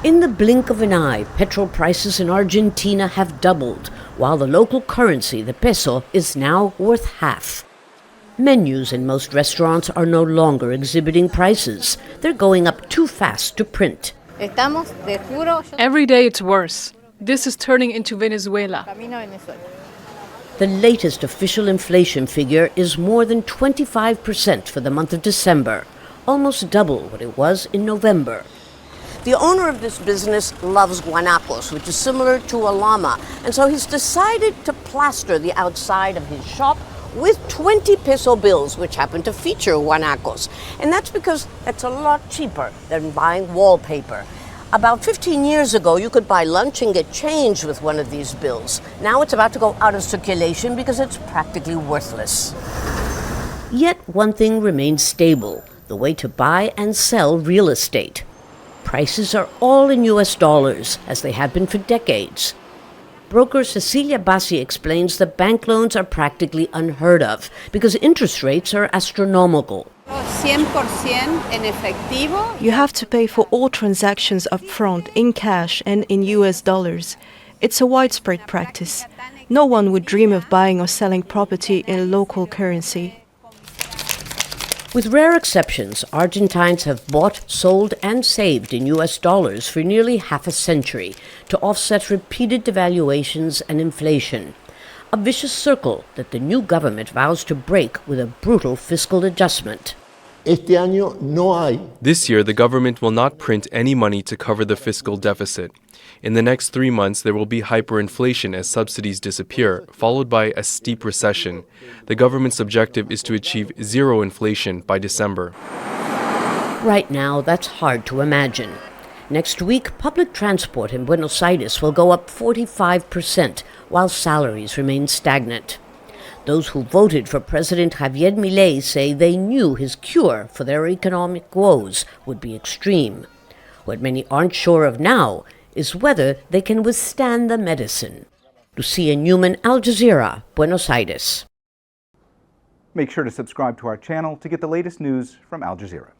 In the blink of an eye, petrol prices in Argentina have doubled, while the local currency, the peso, is now worth half. Menus in most restaurants are no longer exhibiting prices. They're going up too fast to print. Every day it's worse. This is turning into Venezuela. The latest official inflation figure is more than 25% for the month of December, almost double what it was in November. The owner of this business loves guanacos, which is similar to a llama, and so he's decided to plaster the outside of his shop with 20 peso bills, which happen to feature guanacos. And that's because that's a lot cheaper than buying wallpaper. About 15 years ago, you could buy lunch and get change with one of these bills. Now it's about to go out of circulation because it's practically worthless. Yet one thing remains stable: the way to buy and sell real estate. Prices are all in US dollars, as they have been for decades. Broker Cecilia Bassi explains that bank loans are practically unheard of because interest rates are astronomical. 100% en efectivo. You have to pay for all transactions up front in cash and in US dollars. It's a widespread practice. No one would dream of buying or selling property in local currency. With rare exceptions, Argentines have bought, sold, and saved in US dollars for nearly half a century to offset repeated devaluations and inflation. A vicious circle that the new government vows to break with a brutal fiscal adjustment. This year, the government will not print any money to cover the fiscal deficit. In the next 3 months, there will be hyperinflation as subsidies disappear, followed by a steep recession. The government's objective is to achieve zero inflation by December. Right now, that's hard to imagine. Next week, public transport in Buenos Aires will go up 45%, while salaries remain stagnant. Those who voted for President Javier Milei say they knew his cure for their economic woes would be extreme. What many aren't sure of now is whether they can withstand the medicine. Lucia, Newman, Al Jazeera, Buenos Aires. Make sure to subscribe to our channel to get the latest news from Al Jazeera.